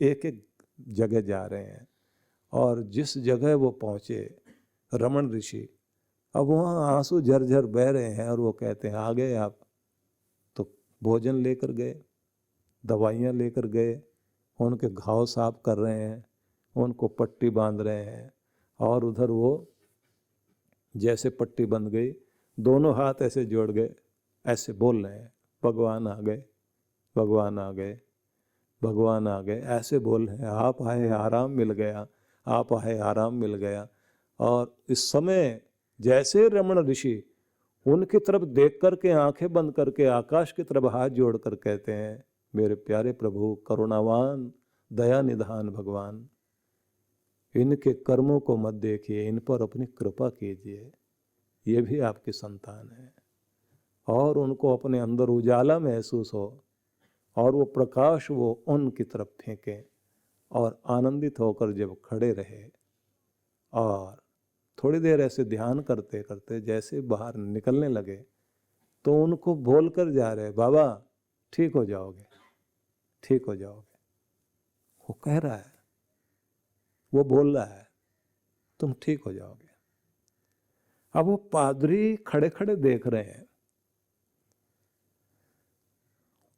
एक एक जगह जा रहे हैं। और जिस जगह वो पहुँचे रमण ऋषि, अब वहाँ आंसू झरझर बह रहे हैं और वो कहते हैं आ गए आप। तो भोजन लेकर गए, दवाइयाँ लेकर गए, उनके घाव साफ कर रहे हैं, उनको पट्टी बांध रहे हैं। और उधर वो जैसे पट्टी बंध गई, दोनों हाथ ऐसे जोड़ गए, ऐसे बोल रहे हैं भगवान आ गए, भगवान आ गए, भगवान आ गए, ऐसे बोल रहे हैं। आप आए आराम मिल गया, आप आए आराम मिल गया। और इस समय जैसे रमण ऋषि उनकी तरफ देख करके आंखें बंद करके आकाश की तरफ हाथ जोड़कर कहते हैं, मेरे प्यारे प्रभु करुणावान दया निधान भगवान, इनके कर्मों को मत देखिए, इन पर अपनी कृपा कीजिए, ये भी आपकी संतान है। और उनको अपने अंदर उजाला महसूस हो और वो प्रकाश वो उनकी तरफ फेंके। और आनंदित होकर जब खड़े रहे और थोड़ी देर ऐसे ध्यान करते करते जैसे बाहर निकलने लगे, तो उनको बोलकर जा रहे, बाबा ठीक हो जाओगे, ठीक हो जाओगे। वो कह रहा है, वो बोल रहा है तुम ठीक हो जाओगे। अब वो पादरी खड़े खड़े देख रहे हैं,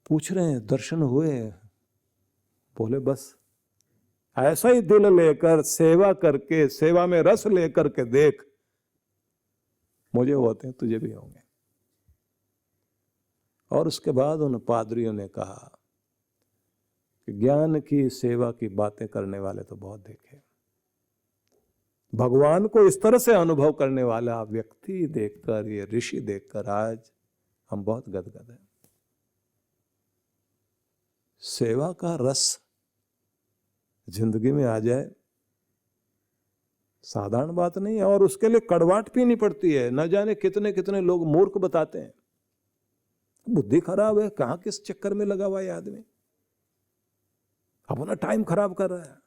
पूछ रहे हैं दर्शन हुए? बोले बस ऐसा ही दिल लेकर सेवा करके, सेवा में रस लेकर के देख, मुझे होते हैं तुझे भी होंगे। और उसके बाद उन पादरियों ने कहा कि ज्ञान की सेवा की बातें करने वाले तो बहुत देखे, भगवान को इस तरह से अनुभव करने वाला व्यक्ति देखकर, ये ऋषि देखकर आज हम बहुत गदगद हैं। सेवा का रस जिंदगी में आ जाए साधारण बात नहीं है। और उसके लिए कड़वाहट पीनी पड़ती है। न जाने कितने कितने लोग मूर्ख बताते हैं, बुद्धि खराब है, कहां किस चक्कर में लगा हुआ है आदमी, अपना टाइम खराब कर रहा है।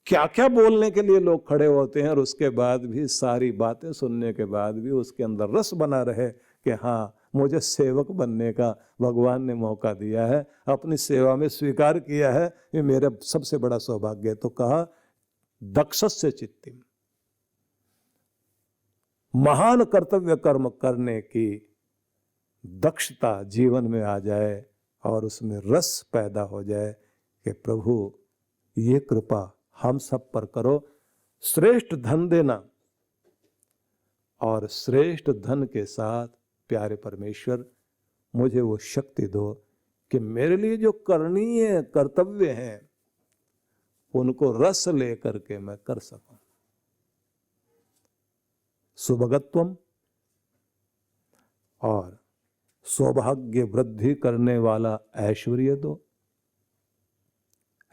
क्या क्या बोलने के लिए लोग खड़े होते हैं और उसके बाद भी, सारी बातें सुनने के बाद भी उसके अंदर रस बना रहे कि हाँ मुझे सेवक बनने का भगवान ने मौका दिया है, अपनी सेवा में स्वीकार किया है, ये मेरा सबसे बड़ा सौभाग्य है। तो कहा दक्षस्य चित्तिम, महान कर्तव्य कर्म करने की दक्षता जीवन में आ जाए और उसमें रस पैदा हो जाए कि प्रभु ये कृपा हम सब पर करो, श्रेष्ठ धन देना और श्रेष्ठ धन के साथ प्यारे परमेश्वर मुझे वो शक्ति दो कि मेरे लिए जो करणीय कर्तव्य हैं उनको रस लेकर के मैं कर सकूं। सुभगत्वम, और सौभाग्य वृद्धि करने वाला ऐश्वर्य दो,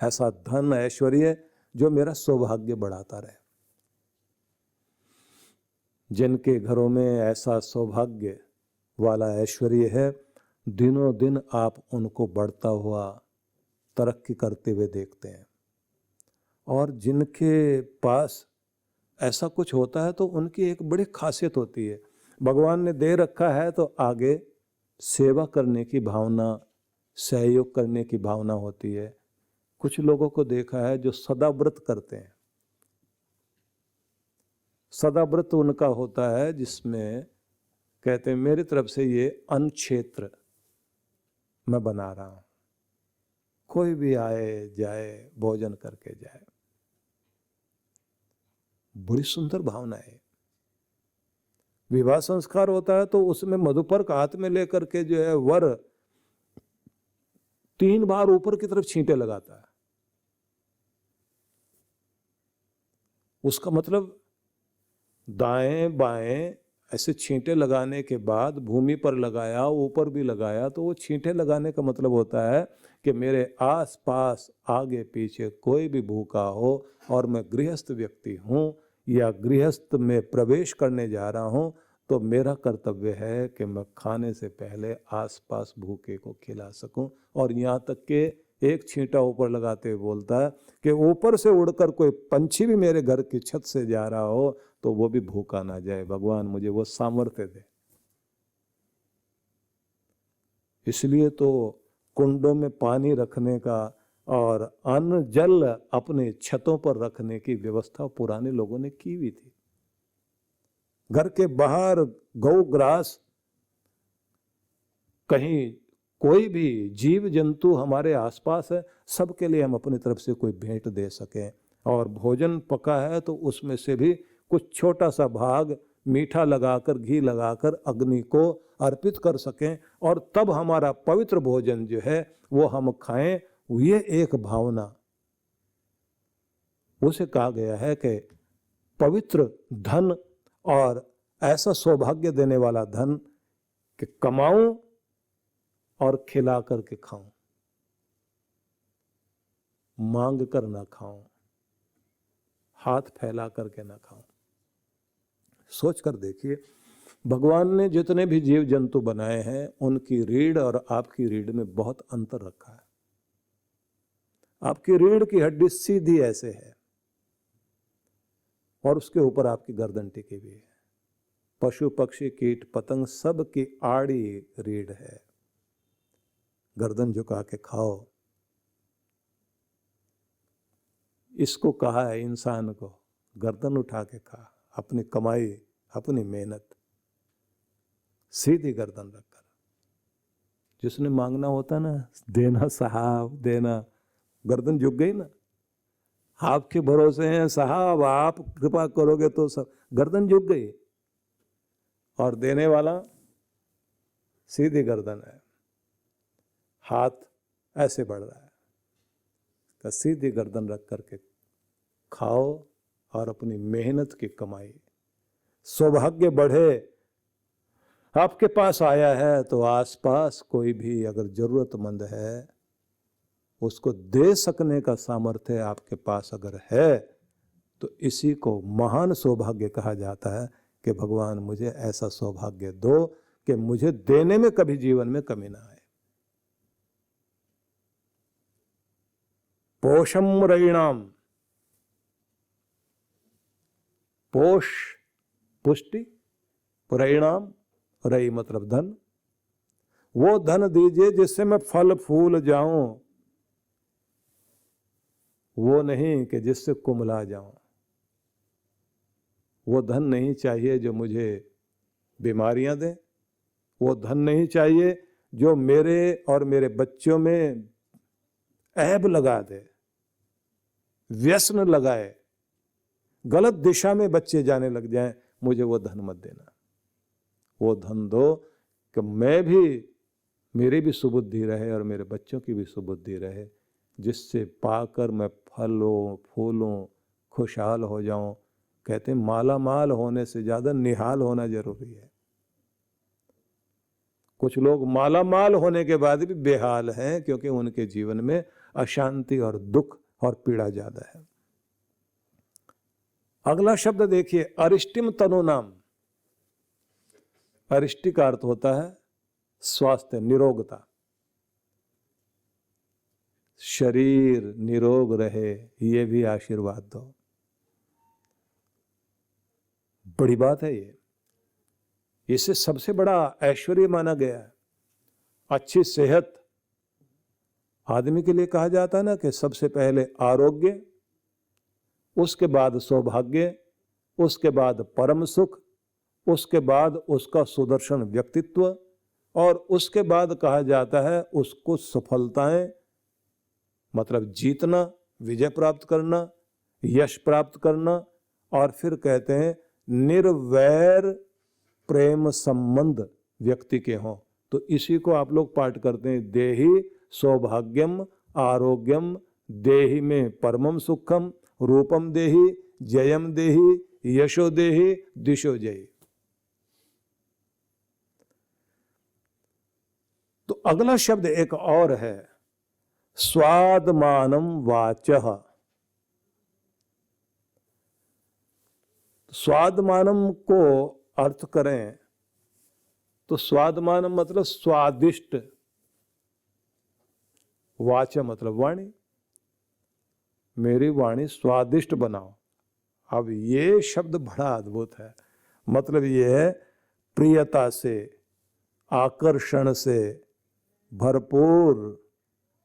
ऐसा धन ऐश्वर्य जो मेरा सौभाग्य बढ़ाता रहे। जिनके घरों में ऐसा सौभाग्य वाला ऐश्वर्य है, दिनों दिन आप उनको बढ़ता हुआ तरक्की करते हुए देखते हैं। और जिनके पास ऐसा कुछ होता है तो उनकी एक बड़ी खासियत होती है, भगवान ने दे रखा है तो आगे सेवा करने की भावना, सहयोग करने की भावना होती है। कुछ लोगों को देखा है जो सदा व्रत करते हैं। सदा व्रत उनका होता है जिसमें कहते हैं मेरी तरफ से ये अन्न क्षेत्र मैं बना रहा हूं, कोई भी आए जाए भोजन करके जाए। बड़ी सुंदर भावना है। विवाह संस्कार होता है तो उसमें मधुपर्क हाथ में लेकर के जो है वर 3 बार ऊपर की तरफ छींटे लगाता है। उसका मतलब दाएं बाएं ऐसे छींटे लगाने के बाद भूमि पर लगाया, ऊपर भी लगाया, तो वो छींटे लगाने का मतलब होता है कि मेरे आस पास आगे पीछे कोई भी भूखा हो और मैं गृहस्थ व्यक्ति हूं या गृहस्थ में प्रवेश करने जा रहा हूं, तो मेरा कर्तव्य है कि मैं खाने से पहले आसपास भूखे को खिला सकूं। और यहाँ तक कि एक छींटा ऊपर लगाते हुए बोलता है कि ऊपर से उड़कर कोई पंछी भी मेरे घर की छत से जा रहा हो तो वो भी भूखा ना जाए, भगवान मुझे वो सामर्थ्य दे। इसलिए तो कुंडों में पानी रखने का और अन्न जल अपने छतों पर रखने की व्यवस्था पुराने लोगों ने की हुई थी। घर के बाहर गौ ग्रास, कहीं कोई भी जीव जंतु हमारे आसपास है, सबके लिए हम अपनी तरफ से कोई भेंट दे सकें। और भोजन पका है तो उसमें से भी कुछ छोटा सा भाग मीठा लगाकर, घी लगाकर अग्नि को अर्पित कर सकें, और तब हमारा पवित्र भोजन जो है वो हम खाएं। ये एक भावना, उसे कहा गया है कि पवित्र धन और ऐसा सौभाग्य देने वाला धन कि कमाऊं और खिला करके खाऊं, मांग कर ना खाऊं, हाथ फैला करके ना खाऊं। सोच कर देखिए, भगवान ने जितने भी जीव जंतु बनाए हैं उनकी रीढ़ और आपकी रीढ़ में बहुत अंतर रखा है। आपकी रीढ़ की हड्डी सीधी ऐसे है और उसके ऊपर आपकी गर्दन टिकी हुई है। पशु पक्षी कीट पतंग सब की आड़ी रीढ़ है। गर्दन झुका के खाओ, इसको कहा है इंसान को, गर्दन उठा के खा, अपनी कमाई, अपनी मेहनत, सीधी गर्दन रखकर। जिसने मांगना होता ना, देना साहब देना, गर्दन झुक गई ना, आपके भरोसे हैं साहब, आप कृपा करोगे तो सब, गर्दन झुक गई। और देने वाला सीधी गर्दन है, हाथ ऐसे बढ़ रहा है। तो सीधी गर्दन रख करके खाओ और अपनी मेहनत की कमाई, सौभाग्य बढ़े। आपके पास आया है तो आसपास कोई भी अगर जरूरतमंद है, उसको दे सकने का सामर्थ्य आपके पास अगर है, तो इसी को महान सौभाग्य कहा जाता है कि भगवान मुझे ऐसा सौभाग्य दो कि मुझे देने में कभी जीवन में कमी ना आए। पोषम रयिणाम, पोष पुष्टि, रयिणाम, रई मतलब धन, वो धन दीजिए जिससे मैं फल फूल जाऊं, वो नहीं कि जिससे कुमला जाऊं। वो धन नहीं चाहिए जो मुझे बीमारियां दे, वो धन नहीं चाहिए जो मेरे और मेरे बच्चों में ऐब लगा दे, व्यसन लगाए, गलत दिशा में बच्चे जाने लग जाएं। मुझे वो धन मत देना। वो धन दो कि मैं भी, मेरी भी सुबुद्धि रहे और मेरे बच्चों की भी सुबुद्धि रहे, जिससे पाकर मैं फलों फूलों खुशहाल हो जाऊं। कहते हैं माला माल होने से ज्यादा निहाल होना जरूरी है। कुछ लोग माला माल होने के बाद भी बेहाल हैं, क्योंकि उनके जीवन में अशांति और दुख और पीड़ा ज्यादा है। अगला शब्द देखिए, अरिष्टिम तनुनाम। अरिष्टि का अर्थ होता है स्वास्थ्य, निरोगता। शरीर निरोग रहे, ये भी आशीर्वाद दो। बड़ी बात है ये, इसे सबसे बड़ा ऐश्वर्य माना गया है। अच्छी सेहत आदमी के लिए कहा जाता है ना कि सबसे पहले आरोग्य, उसके बाद सौभाग्य, उसके बाद परम सुख, उसके बाद उसका सुदर्शन व्यक्तित्व, और उसके बाद कहा जाता है उसको सफलताएं, मतलब जीतना, विजय प्राप्त करना, यश प्राप्त करना। और फिर कहते हैं निर्वैर प्रेम संबंध व्यक्ति के हों। तो इसी को आप लोग पाठ करते हैं, देहि सौभाग्यम आरोग्यम, देहि में परमम सुखम, रूपम देहि, जयम देहि, यशो देहि, दिशो जयी। तो अगला शब्द एक और है, स्वादमानम वाचः। स्वादमानम को अर्थ करें तो स्वादमानम मतलब स्वादिष्ट, वाच मतलब वाणी, मेरी वाणी स्वादिष्ट बनाओ। अब ये शब्द बड़ा अद्भुत है। मतलब ये है प्रियता से, आकर्षण से भरपूर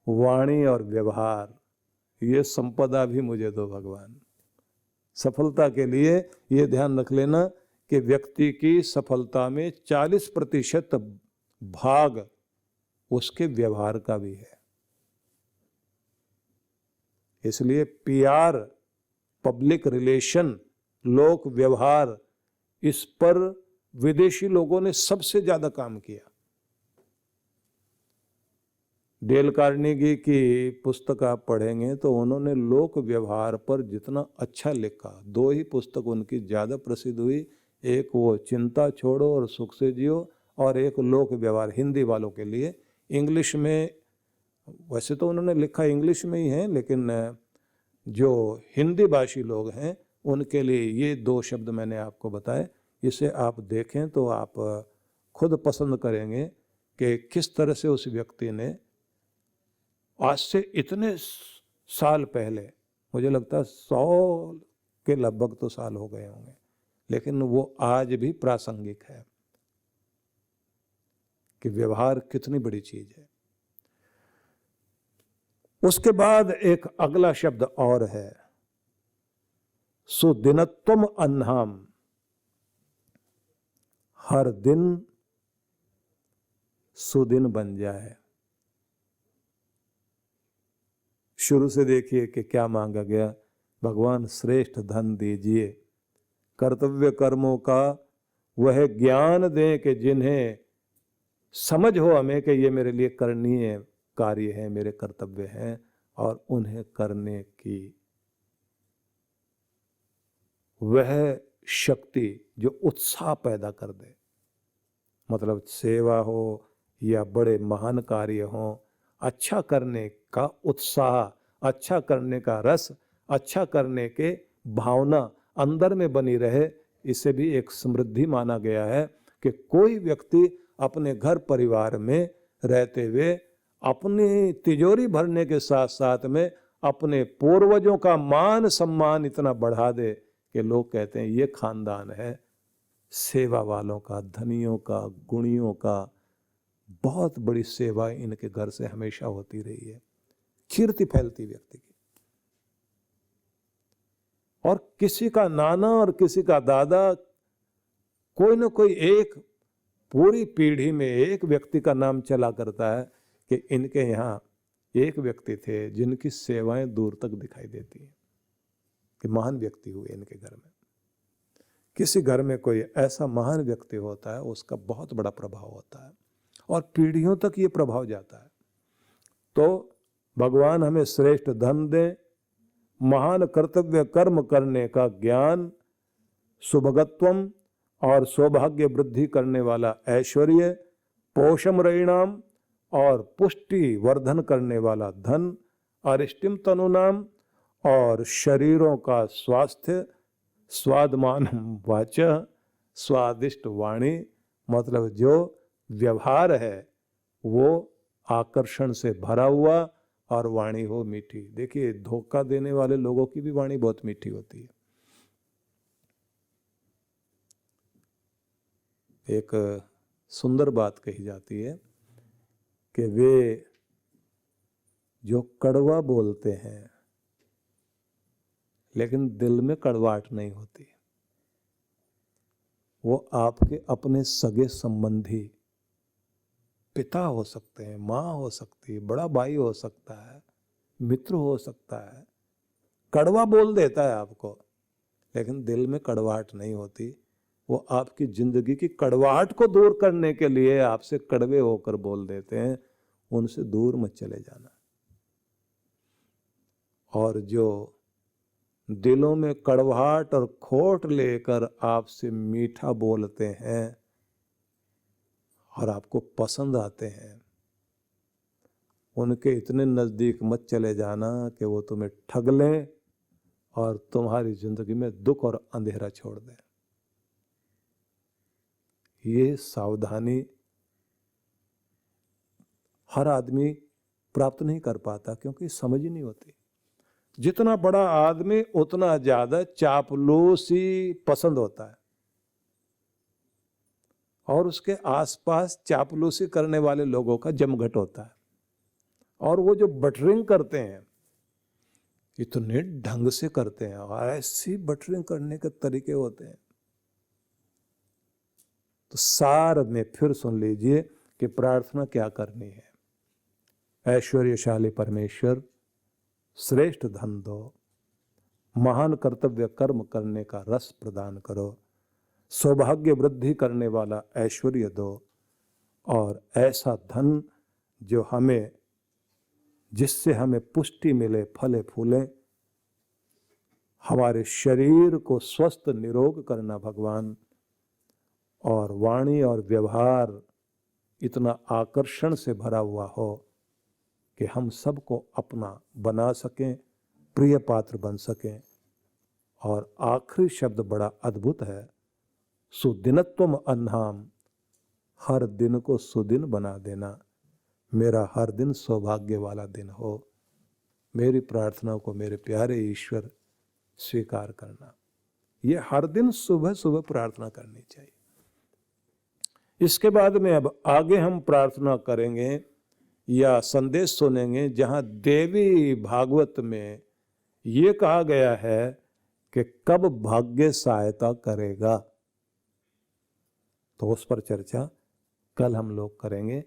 वाणी और व्यवहार, ये संपदा भी मुझे दो भगवान। सफलता के लिए ये ध्यान रख लेना कि व्यक्ति की सफलता में 40% भाग उसके व्यवहार का भी है। इसलिए पीआर, पब्लिक रिलेशन, लोक व्यवहार, इस पर विदेशी लोगों ने सबसे ज्यादा काम किया। डेल कार्नेगी की पुस्तक आप पढ़ेंगे तो उन्होंने लोक व्यवहार पर जितना अच्छा लिखा, 2 ही पुस्तक उनकी ज्यादा प्रसिद्ध हुई, एक वो चिंता छोड़ो और सुख से जियो, और एक लोक व्यवहार, हिंदी वालों के लिए। इंग्लिश में वैसे तो उन्होंने लिखा इंग्लिश में ही है, लेकिन जो हिंदी भाषी लोग हैं उनके लिए ये 2 शब्द मैंने आपको बताए। इसे आप देखें तो आप खुद पसंद करेंगे कि किस तरह से उस व्यक्ति ने आज से इतने साल पहले, मुझे लगता है 100 के लगभग तो साल हो गए होंगे, लेकिन वो आज भी प्रासंगिक है कि व्यवहार कितनी बड़ी चीज है। उसके बाद एक अगला शब्द और है, सुदिनत्वम अन्हाम, हर दिन सुदिन बन जाए। शुरू से देखिए कि क्या मांगा गया, भगवान श्रेष्ठ धन दीजिए, कर्तव्य कर्मों का वह ज्ञान दें कि जिन्हें समझ हो हमें कि ये मेरे लिए करणीय कार्य है, मेरे कर्तव्य हैं, और उन्हें करने की वह शक्ति जो उत्साह पैदा कर दे। मतलब सेवा हो या बड़े महान कार्य हो, अच्छा करने का उत्साह, अच्छा करने का रस, अच्छा करने के भावना अंदर में बनी रहे, इसे भी एक समृद्धि माना गया है कि कोई व्यक्ति अपने घर परिवार में रहते हुए अपनी तिजोरी भरने के साथ साथ में अपने पूर्वजों का मान सम्मान इतना बढ़ा दे कि लोग कहते हैं ये खानदान है सेवा वालों का, धनियों का, गुणियों का, बहुत बड़ी सेवा इनके घर से हमेशा होती रही है, कीर्ति फैलती व्यक्ति की। और किसी का नाना और किसी का दादा, कोई न कोई एक पूरी पीढ़ी में एक व्यक्ति का नाम चला करता है कि इनके यहाँ एक व्यक्ति थे जिनकी सेवाएं दूर तक दिखाई देती हैं, कि महान व्यक्ति हुए इनके घर में। किसी घर में कोई ऐसा महान व्यक्ति होता है, उसका बहुत बड़ा प्रभाव होता है और पीढ़ियों तक ये प्रभाव जाता है। तो भगवान हमें श्रेष्ठ धन दें, महान कर्तव्य कर्म करने का ज्ञान, सुभगत्वम और सौभाग्य वृद्धि करने वाला ऐश्वर्य, पोषम रयिणाम और पुष्टि वर्धन करने वाला धन, अरिष्टिम तनुनाम और शरीरों का स्वास्थ्य, स्वादमान वाचा, स्वादिष्ट वाणी, मतलब जो व्यवहार है वो आकर्षण से भरा हुआ और वाणी हो मीठी। देखिए धोखा देने वाले लोगों की भी वाणी बहुत मीठी होती है। एक सुंदर बात कही जाती है कि वे जो कड़वा बोलते हैं लेकिन दिल में कड़वाहट नहीं होती, वो आपके अपने सगे संबंधी, पिता हो सकते हैं, माँ हो सकती है, बड़ा भाई हो सकता है, मित्र हो सकता है, कड़वा बोल देता है आपको लेकिन दिल में कड़वाहट नहीं होती। वो आपकी जिंदगी की कड़वाहट को दूर करने के लिए आपसे कड़वे होकर बोल देते हैं, उनसे दूर मत चले जाना। और जो दिलों में कड़वाहट और खोट लेकर आपसे मीठा बोलते हैं और आपको पसंद आते हैं, उनके इतने नजदीक मत चले जाना कि वो तुम्हें ठग लें और तुम्हारी जिंदगी में दुख और अंधेरा छोड़ दें। ये सावधानी हर आदमी प्राप्त नहीं कर पाता क्योंकि समझ ही नहीं होती। जितना बड़ा आदमी उतना ज्यादा चापलूसी पसंद होता है और उसके आसपास चापलूसी करने वाले लोगों का जमघट होता है। और वो जो बटरिंग करते हैं इतने ढंग से करते हैं, और ऐसी बटरिंग करने के तरीके होते हैं। तो सार में फिर सुन लीजिए कि प्रार्थना क्या करनी है। ऐश्वर्यशाली परमेश्वर, श्रेष्ठ धन दो, महान कर्तव्य कर्म करने का रस प्रदान करो, सौभाग्य वृद्धि करने वाला ऐश्वर्य दो, और ऐसा धन जो हमें, जिससे हमें पुष्टि मिले, फले फूले, हमारे शरीर को स्वस्थ निरोग करना भगवान, और वाणी और व्यवहार इतना आकर्षण से भरा हुआ हो कि हम सबको अपना बना सकें, प्रिय पात्र बन सकें। और आखिरी शब्द बड़ा अद्भुत है, सुदिनत्वम अन्नाम, हर दिन को सुदिन बना देना। मेरा हर दिन सौभाग्य वाला दिन हो। मेरी प्रार्थना को मेरे प्यारे ईश्वर स्वीकार करना। ये हर दिन सुबह सुबह प्रार्थना करनी चाहिए। इसके बाद में अब आगे हम प्रार्थना करेंगे या संदेश सुनेंगे, जहां देवी भागवत में ये कहा गया है कि कब भाग्य सहायता करेगा। तो उस पर चर्चा कल हम लोग करेंगे।